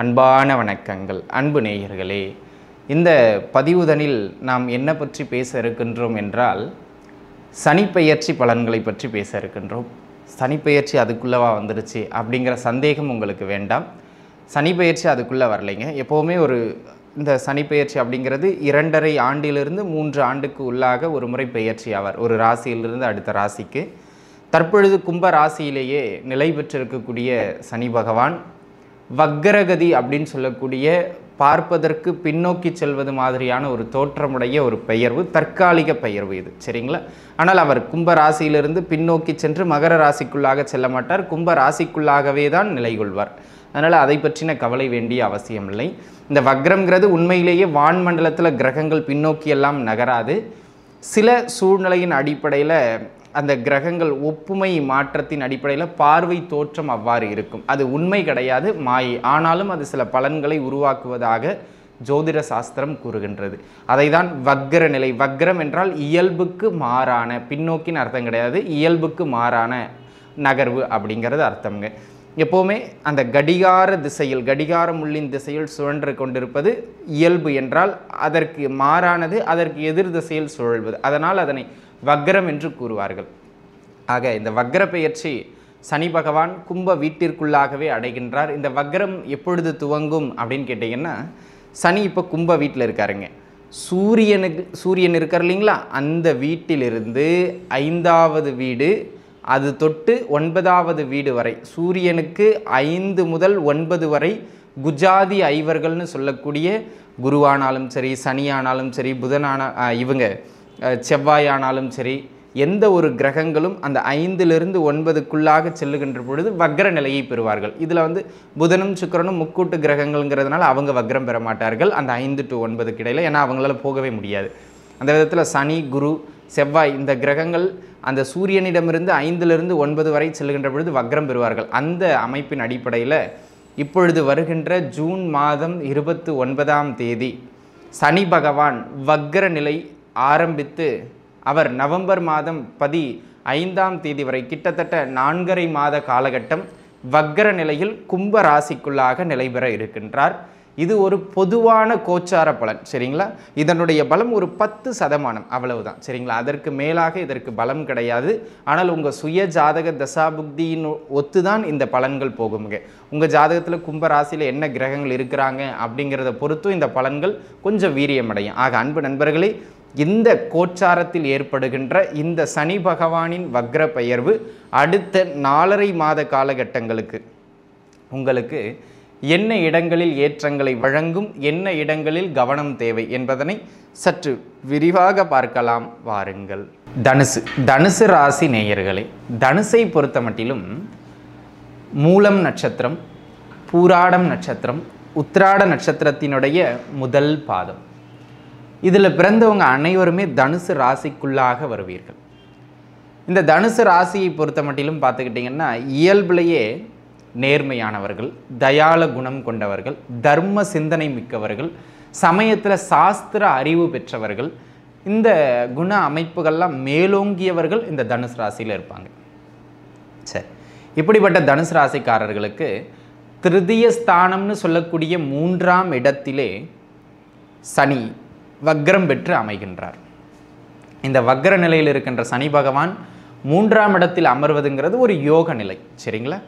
அன்பான வணக்கங்கள். அன்பு நேயர்களே, இந்த பதிவுதனில் நாம் என்ன பற்றி பேச இருக்கின்றோம் என்றால், சனிப்பெயர்ச்சி பலன்களை பற்றி பேச இருக்கின்றோம். சனிப்பெயர்ச்சி அதுக்குள்ளவா வந்துருச்சு அப்படிங்கிற சந்தேகம் உங்களுக்கு வேண்டாம். சனிப்பெயர்ச்சி அதுக்குள்ளே வரலைங்க. எப்போவுமே இந்த சனிப்பெயர்ச்சி அப்படிங்கிறது 2.5 ஆண்டிலிருந்து 3 ஆண்டுக்கு உள்ளாக ஒரு முறை பெயர்ச்சி ஆவார், ஒரு ராசியிலிருந்து அடுத்த ராசிக்கு. தற்பொழுது கும்ப ராசியிலேயே நிலை பெற்றிருக்கக்கூடிய சனி பகவான் வக்ரகதி அப்படின்னு சொல்லக்கூடிய பார்ப்பதற்கு பின்னோக்கி செல்வது மாதிரியான ஒரு தோற்றமுடைய ஒரு பெயர்வு, தற்காலிக பெயர்வு இது, சரிங்களா? ஆனால் அவர் கும்ப ராசியிலிருந்து பின்னோக்கி சென்று மகர ராசிக்குள்ளாக செல்ல மாட்டார், கும்ப ராசிக்குள்ளாகவே தான் நிலை கொள்வார். அதனால் அதை பற்றின கவலை வேண்டிய அவசியம் இல்லை. இந்த வக்ரம்ங்கிறது உண்மையிலேயே வான்மண்டலத்தில் கிரகங்கள் பின்னோக்கி எல்லாம் நகராது. சில சூழ்நிலையின் அடிப்படையில் அந்த கிரகங்கள் ஒப்புமை மாற்றத்தின் அடிப்படையில் பார்வை தோற்றம் அவ்வாறு இருக்கும். அது உண்மை கிடையாது, மாயை. ஆனாலும் அது சில பலன்களை உருவாக்குவதாக ஜோதிட சாஸ்திரம் கூறுகின்றது. அதை தான் வக்ர நிலை. வக்ரம் என்றால் இயல்புக்கு மாறான, பின்னோக்கின் அர்த்தம் கிடையாது, இயல்புக்கு மாறான நகர்வு அப்படிங்கிறது அர்த்தம்ங்க. எப்போவுமே அந்த கடிகார திசையில், கடிகார முள்ளின் திசையில் சுழன்று கொண்டிருப்பது இயல்பு என்றால், அதற்கு மாறானது அதற்கு எதிர் திசையில் சுழல்வது. அதனால் அதனை வக்ரம் என்று கூறுவார்கள். ஆக இந்த வக்ர பெயர்ச்சி சனி பகவான் கும்ப வீட்டிற்குள்ளாகவே அடைகின்றார். இந்த வக்ரம் எப்பொழுது துவங்கும் அப்படின்னு கேட்டிங்கன்னா, சனி இப்போ கும்ப வீட்டில் இருக்காருங்க. சூரியன் இருக்கார் இல்லைங்களா, அந்த வீட்டிலிருந்து 5வது வீடு அது தொட்டு 9வது வீடு வரை, சூரியனுக்கு 5 முதல் 9 வரை குஜாதி ஐவர்கள்னு சொல்லக்கூடிய குருவானாலும் சரி, சனியானாலும் சரி, இவங்க செவ்வாயானாலும் சரி, எந்த ஒரு கிரகங்களும் அந்த 5லிருந்து 9க்குள்ளாக செல்லுகின்ற பொழுது வக்ர நிலையை பெறுவார்கள். இதில் புதனும் சுக்கிரனும் முக்கூட்டு கிரகங்கள்ங்கிறதுனால அவங்க வக்ரம் பெற மாட்டார்கள் அந்த 5 to 9க்கு இடையில். ஏன்னா அவங்களால போகவே முடியாது. அந்த விதத்தில் சனி, குரு, செவ்வாய் இந்த கிரகங்கள் அந்த சூரியனிடமிருந்து 5லிருந்து 9 வரை செல்லுகின்ற பொழுது வக்ரம் பெறுவார்கள். அந்த அமைப்பின் அடிப்படையில் இப்பொழுது வருகின்ற ஜூன் மாதம் 29ஆம் தேதி சனி பகவான் வக்ர நிலை ஆரம்பித்து அவர் நவம்பர் மாதம் 15ஆம் தேதி வரை கிட்டத்தட்ட 4.5 மாத காலகட்டம் வக்ர நிலையில் கும்ப ராசிக்குள்ளாக நிலை பெற இருக்கின்றார். இது ஒரு பொதுவான கோச்சார பலன், சரிங்களா? இதனுடைய பலம் ஒரு 10% அவ்வளவுதான், சரிங்களா? அதற்கு மேலாக இதற்கு பலம் கிடையாது. ஆனால் உங்கள் சுய ஜாதக தசாபுக்தியின் ஒத்துதான் இந்த பலன்கள் போகுங்க. உங்கள் ஜாதகத்தில் கும்ப ராசியில் என்ன கிரகங்கள் இருக்கிறாங்க அப்படிங்கிறத பொறுத்தும் இந்த பலன்கள் கொஞ்சம் வீரியமடையும். ஆக அன்பு நண்பர்களே, இந்த கோச்சாரத்தில் ஏற்படுகின்ற இந்த சனி பகவானின் வக்ர பெயர்வு அடுத்த 4.5 மாத காலகட்டங்களுக்கு உங்களுக்கு என்ன இடங்களில் ஏற்றங்களை வழங்கும், என்ன இடங்களில் கவனம் தேவை என்பதனை சற்று விரிவாக பார்க்கலாம் வாருங்கள். தனுசு ராசி நேயர்களே, தனுசை பொறுத்த மட்டிலும் மூலம் நட்சத்திரம், பூராடம் நட்சத்திரம், உத்திராட நட்சத்திரத்தினுடைய முதல் பாதம், இதில் பிறந்தவங்க அனைவருமே தனுசு ராசிக்குள்ளாக வருவீர்கள். இந்த தனுசு ராசியை பொறுத்த மட்டிலும் பார்த்துக்கிட்டிங்கன்னா, இயல்பிலேயே நேர்மையானவர்கள், தயால குணம் கொண்டவர்கள், தர்ம சிந்தனை மிக்கவர்கள், சமயத்தில் சாஸ்திர அறிவு பெற்றவர்கள், இந்த குண அமைப்புகள்லாம் மேலோங்கியவர்கள் இந்த தனுசு ராசியில் இருப்பாங்க. சரி, இப்படிப்பட்ட தனுசு ராசிக்காரர்களுக்கு திருதிய ஸ்தானம்னு சொல்லக்கூடிய 3ஆம் இடத்திலே சனி வக்ரம் பெற்று அமைகின்றார். இந்த வக்ர நிலையில் இருக்கின்ற சனி பகவான் 3ஆம் இடத்தில் அமர்வதுங்கிறது ஒரு யோக நிலை, சரிங்களா?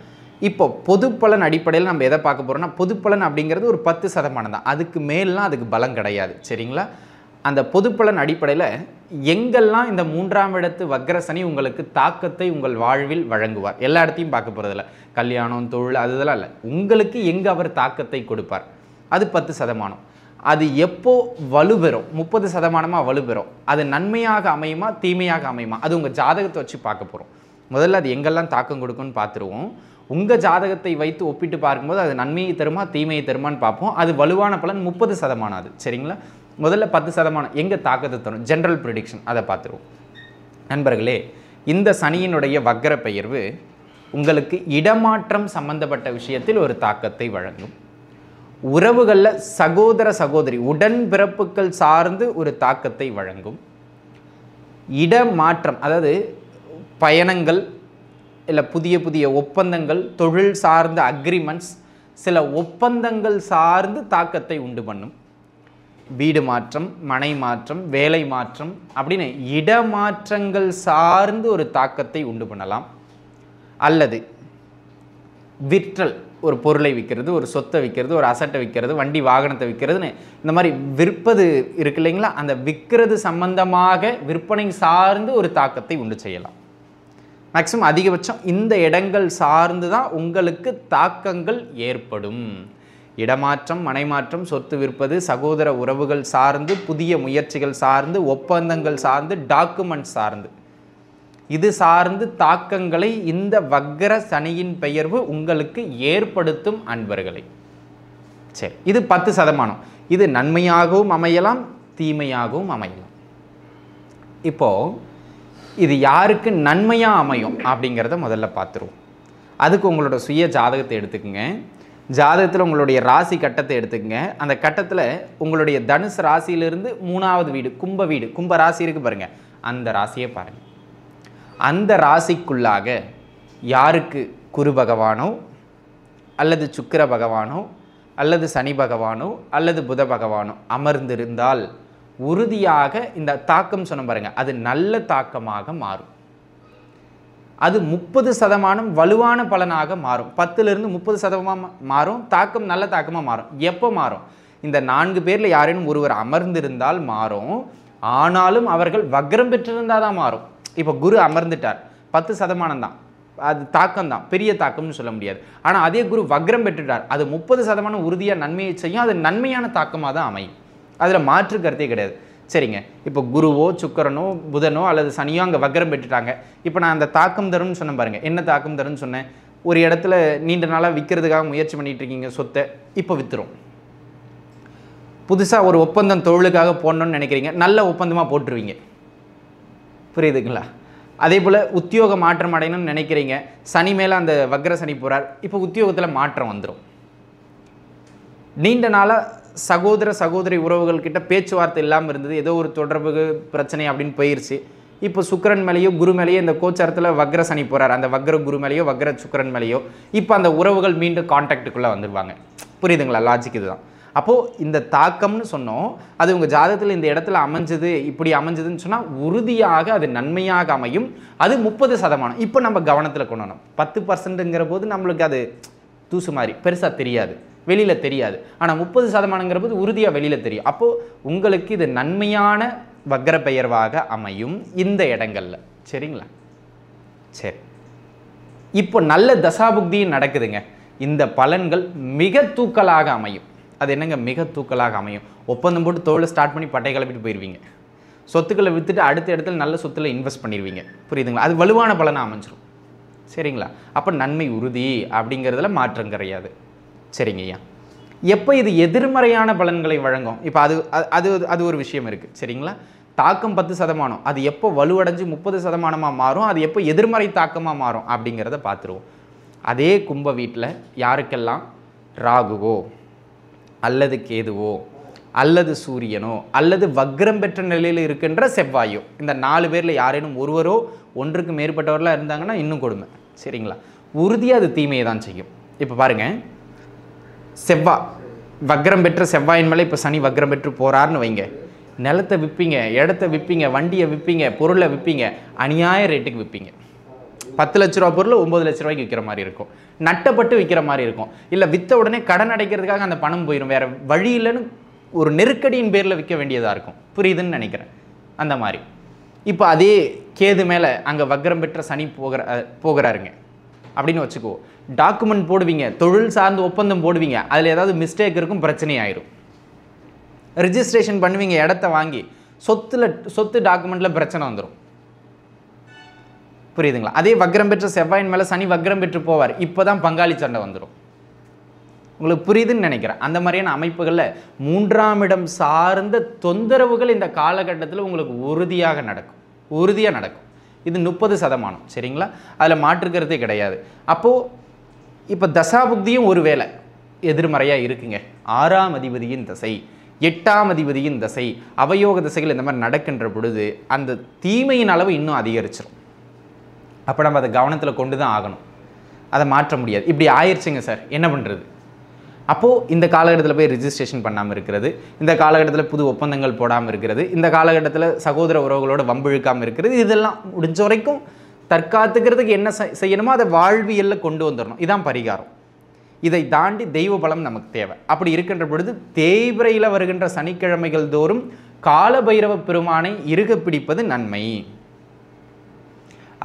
இப்போ பொது பலன் அடிப்படையில் நம்ம எதை பார்க்க போகிறோம்னா, பொது பலன் அப்படிங்கிறது ஒரு 10% தான், அதுக்கு மேலாம் அதுக்கு பலம் கிடையாது, சரிங்களா? அந்த பொது பலன் அடிப்படையில் எங்கெல்லாம் இந்த 3ஆம் இடத்து வக்ர சனி உங்களுக்கு தாக்கத்தை உங்கள் வாழ்வில் வழங்குவார், எல்லா இடத்தையும் பார்க்க போகிறதில்ல, கல்யாணம், தொழில், அதெல்லாம் இல்லை, உங்களுக்கு எங்கே அவர் தாக்கத்தை கொடுப்பார், அது 10%. அது எப்போ வலுப்பெறும், 30% வலுப்பெறும், அது நன்மையாக அமையுமா தீமையாக அமையுமா, அது உங்கள் ஜாதகத்தை வச்சு பார்க்க போகிறோம். முதல்ல அது எங்கெல்லாம் தாக்கம் கொடுக்கும்னு பார்த்துருவோம். உங்கள் ஜாதகத்தை வைத்து ஒப்பிட்டு பார்க்கும்போது அது நன்மையை தருமா தீமையை தருமான்னு பார்ப்போம். அது வலுவான பலன் 30% அது, சரிங்களா? முதல்ல 10% எங்கே தாக்கத்தை தரும், ஜென்ரல் ப்ரிடிக்ஷன், அதை பார்த்துருவோம். நண்பர்களே, இந்த சனியினுடைய வக்ர பெயர்வு உங்களுக்கு இடமாற்றம் சம்பந்தப்பட்ட விஷயத்தில் ஒரு தாக்கத்தை வழங்கும். உறவுகளில் சகோதர சகோதரி உடன்பிறப்புகள் சார்ந்து ஒரு தாக்கத்தை வழங்கும். இடமாற்றம், அதாவது பயணங்கள், இல்லை புதிய புதிய ஒப்பந்தங்கள், தொழில் சார்ந்த அக்ரிமெண்ட்ஸ், சில ஒப்பந்தங்கள் சார்ந்து தாக்கத்தை உண்டு பண்ணும். வீடு மாற்றம், மனை மாற்றம், வேலை மாற்றம் அப்படின்னு இடமாற்றங்கள் சார்ந்து ஒரு தாக்கத்தை உண்டு பண்ணலாம். அல்லது விற்றல், ஒரு பொருளை விற்கிறது, ஒரு சொத்தை விற்கிறது, ஒரு அசட்டை விற்கிறது, வண்டி வாகனத்தை விற்கிறதுன்னு இந்த மாதிரி விற்பது இருக்கு இல்லைங்களா, அந்த விற்கிறது சம்பந்தமாக விற்பனை சார்ந்து ஒரு தாக்கத்தை உண்டு செய்யலாம். மேக்ஸிமம் அதிகபட்சம் இந்த இடங்கள் சார்ந்து தான் உங்களுக்கு தாக்கங்கள் ஏற்படும். இடமாற்றம், மனைமாற்றம், சொத்து விற்பது, சகோதர உறவுகள் சார்ந்து, புதிய முயற்சிகள் சார்ந்து, ஒப்பந்தங்கள் சார்ந்து, டாக்குமெண்ட் சார்ந்து, இது சார்ந்து தாக்கங்களை இந்த வக்ர சனியின் பெயர்வு உங்களுக்கு ஏற்படுத்தும் அன்பர்களை. சரி, இது 10%. இது நன்மையாகவும் அமையலாம், தீமையாகவும் அமையலாம். இப்போ இது யாருக்கு நன்மையா அமையும் அப்படிங்கிறத முதல்ல பார்த்துருவோம். அதுக்கு உங்களோட சுய ஜாதகத்தை எடுத்துக்கங்க. ஜாதகத்தில் உங்களுடைய ராசி கட்டத்தை எடுத்துக்கங்க. அந்த கட்டத்தில் உங்களுடைய தனுசு ராசியிலிருந்து 3வது வீடு, கும்ப வீடு, கும்ப ராசி இருக்கு பாருங்க, அந்த ராசியை பாருங்க. அந்த ராசிக்குள்ளாக யாருக்கு குரு பகவானோ அல்லது சுக்கிர பகவானோ அல்லது சனி பகவானோ அல்லது புத பகவானோ அமர்ந்திருந்தால் உறுதியாக இந்த தாக்கம் சொன்ன பாருங்க, அது நல்ல தாக்கமாக மாறும். அது 30% வலுவான பலனாக மாறும். 10லிருந்து 30% மாறும். தாக்கம் நல்ல தாக்கமாக மாறும். எப்போ மாறும்? இந்த 4 பேரில் யாரேனும் ஒருவர் அமர்ந்திருந்தால் மாறும். ஆனாலும் அவர்கள் வக்ரம் பெற்றிருந்தால் தான் மாறும். இப்போ குரு அமர்ந்துட்டார், 10% தான், அது தாக்கம் தான், பெரிய தாக்கம்னு சொல்ல முடியாது. ஆனால் அதே குரு வக்ரம் பெற்றுட்டார், அது 30% உறுதியாக நன்மையை செய்யும். அது நன்மையான தாக்கமாக தான் அமையும். அதில் மாற்று கருத்தே கிடையாது. சரிங்க, இப்போ குருவோ சுக்கரனோ புதனோ அல்லது சனியோ அங்கே வக்ரம் பெற்றுட்டாங்க. இப்போ நான் அந்த தாக்கம் தரும்னு சொன்னேன் பாருங்கள். என்ன தாக்கம் தரும்னு சொன்னேன்? ஒரு இடத்துல நீண்ட நாளாக விற்கிறதுக்காக முயற்சி பண்ணிட்டு இருக்கீங்க சொத்தை, இப்போ விற்றுரும். புதுசாக ஒரு ஒப்பந்தம் தொழிலுக்காக போடணும்னு நினைக்கிறீங்க, நல்ல ஒப்பந்தமாக போட்டுருவீங்க. புரியுதுங்களா? அதே போல் உத்தியோக மாற்றம் அடையணும்னு நினைக்கிறீங்க, சனி மேலே அந்த வக்ர சனி போகிறார், இப்போ உத்தியோகத்தில் மாற்றம் வந்துடும். நீண்ட நாளாக சகோதர சகோதரி உறவுகள் கிட்ட பேச்சுவார்த்தை இல்லாமல் இருந்தது, ஏதோ ஒரு தொடர்பு பிரச்சனை அப்படின்னு போயிடுச்சு. இப்போ சுக்கிரன் மேலேயோ குரு மேலேயோ இந்த கோச்சாரத்தில் வக்ர சனி போகிறார், அந்த வக்ர குரு மேலேயோ வக்ர சுக்கிரன் மேலேயோ இப்போ அந்த உறவுகள் மீண்டும் கான்டாக்டுக்குள்ளே வந்துடுவாங்க. புரியுதுங்களா? லாஜிக் இதுதான். அப்போது இந்த தாக்கம்னு சொன்னோம், அது உங்கள் ஜாதகத்தில் இந்த இடத்துல அமைஞ்சது, இப்படி அமைஞ்சதுன்னு சொன்னால் உறுதியாக அது நன்மையாக அமையும். அது 30%. இப்போ நம்ம கவனத்தில் கொண்டு வரணும். 10%ங்கிற போது நம்மளுக்கு அது தூசு மாதிரி பெருசாக தெரியாது, வெளியில் தெரியாது. ஆனால் 30%ங்கிற போது உறுதியாக வெளியில் தெரியும். அப்போது உங்களுக்கு இது நன்மையான வக்ர பெயர்வாக அமையும் இந்த இடங்கள்ல. சரிங்களா? சரி, இப்போ நல்ல தசாபுக்தியும் நடக்குதுங்க. இந்த பலன்கள் மிக தூக்கலாக அமையும். அது என்னங்க மிக தூக்கலாக அமையும்? ஒப்பந்தம் போட்டு தொழிலை ஸ்டார்ட் பண்ணி பட்டை கிளப்பிட்டு போயிடுவீங்க. சொத்துக்களை விற்றுட்டு அடுத்த இடத்துல நல்ல சொத்துல இன்வெஸ்ட் பண்ணிடுவீங்க. புரியுதுங்களா? அது வலுவான பலனாக அமைஞ்சிடும். சரிங்களா? அப்போ நன்மை உறுதி அப்படிங்கிறதுல மாற்றம் கிடையாது. சரிங்க ஐயா. எப்போ இது எதிர்மறையான பலன்களை வழங்கும்? இப்போ அது ஒரு விஷயம் இருக்குது. சரிங்களா? தாக்கம் 10%, அது எப்போ வலுவடைஞ்சு 30%மாக மாறும், அது எப்போ எதிர்மறை தாக்கமாக மாறும் அப்படிங்கிறத பார்த்துருவோம். அதே கும்ப வீட்டில் யாருக்கெல்லாம் ராகுவோ அல்லது கேதுவோ அல்லது சூரியனோ அல்லது வக்ரம் பெற்ற நிலையில் இருக்கின்ற செவ்வாயோ, இந்த 4 பேரில் யாரேனும் ஒருவரோ ஒன்றுக்கு மேற்பட்டவர்களாக இருந்தாங்கன்னா இன்னும் கொடுமை. சரிங்களா? உறுதியாக அது தீமையை தான் செய்யும். இப்போ பாருங்கள், செவ்வாய் வக்ரம் பெற்ற செவ்வாயின் மேலே இப்போ சனி வக்ரம் பெற்று போகிறாருன்னு வைங்க, நிலத்தை விற்பீங்க, இடத்த விற்பீங்க, வண்டியை விற்பீங்க, பொருளை விற்பீங்க, அநியாய ரேட்டுக்கு விற்பீங்க. 10 லட்ச ரூபா பொருள் 9 லட்ச ரூபாய்க்கு விற்கிற மாதிரி இருக்கும், நட்டப்பட்டு விற்கிற மாதிரி இருக்கும். இல்லை விற்ற உடனே கடன் அடைக்கிறதுக்காக அந்த பணம் போயிடும், வேறு வழி இல்லைன்னு ஒரு நெருக்கடியின் பேரில் விற்க வேண்டியதாக இருக்கும். புரியுதுன்னு நினைக்கிறேன். அந்த மாதிரி இப்போ அதே கேது மேலே அங்கே வக்ரம் பெற்ற சனி போகிறாருங்க அப்படின்னு வச்சுக்கோ, டாக்குமெண்ட் போடுவீங்க, தொழில் சார்ந்து ஒப்பந்தம் போடுவீங்க, அதில் ஏதாவது மிஸ்டேக் இருக்கும், பிரச்சனை ஆயிரும். ரிஜிஸ்ட்ரேஷன் பண்ணுவீங்க, இடத்த வாங்கி, சொத்து டாக்குமெண்ட்டில் பிரச்சனை வந்துடும். புரியுதுங்களா? அதே வக்ரம் பெற்ற செவ்வாயின் மேலே சனி வக்ரம் பெற்று போவார், இப்போ தான் பங்காளி சண்டை வந்துடும். உங்களுக்கு புரியுதுன்னு நினைக்கிறேன். அந்த மாதிரியான அமைப்புகளில் 3ஆம் இடம் சார்ந்த தொந்தரவுகள் இந்த காலகட்டத்தில் உங்களுக்கு உறுதியாக நடக்கும். இது 30%. சரிங்களா? அதில் மாற்றுக்கிறதே கிடையாது. அப்போது இப்போ தசாபுக்தியும் ஒரு வேளை எதிர்மறையாக இருக்குங்க. 6ஆம் அதிபதியின் தசை, 8ஆம் அதிபதியின் தசை, அவயோக தசைகள் இந்த மாதிரி நடக்கின்ற பொழுது அந்த தீமையின் அளவு இன்னும் அதிகரிச்சிடும். அப்போ நம்ம அதை கவனத்தில் கொண்டு தான் ஆகணும். அதை மாற்ற முடியாது. இப்படி ஆயிடுச்சுங்க சார், என்ன பண்ணுறது? அப்போது இந்த காலகட்டத்தில் போய் ரிஜிஸ்ட்ரேஷன் பண்ணாமல் இருக்கிறது, இந்த காலகட்டத்தில் புது ஒப்பந்தங்கள் போடாமல் இருக்கிறது, இந்த காலகட்டத்தில் சகோதர உறவுகளோட வம்பிழுக்காமல் இருக்கிறது, இதெல்லாம் முடிஞ்ச வரைக்கும் தற்காத்துக்கிறதுக்கு என்ன செய்யணுமோ அதை வாழ்வியலில் கொண்டு வந்துடணும். இதான் பரிகாரம். இதை தாண்டி தெய்வ பலம் நமக்கு தேவை. அப்படி இருக்கின்ற பொழுது தேய்பிரையில் வருகின்ற சனிக்கிழமைகள் தோறும் காலபைரவ பெருமானை இறுக பிடிப்பது நன்மை.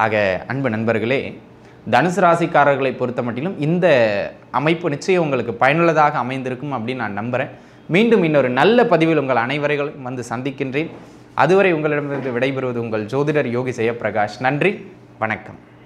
ஆக அன்பு நண்பர்களே, தனுசு ராசிக்காரர்களை பொறுத்த மட்டிலும் இந்த அமைப்பு நிச்சயம் உங்களுக்கு பயனுள்ளதாக அமைந்திருக்கும் அப்படின்னு நான் நம்புகிறேன். மீண்டும் இன்னொரு நல்ல பதிவில் உங்கள் அனைவரையும் வந்து சந்திக்கின்றேன். அதுவரை உங்களிடமிருந்து விடைபெறுவது உங்கள் ஜோதிடர் யோகி ஜெயப்பிரகாஷ். நன்றி, வணக்கம்.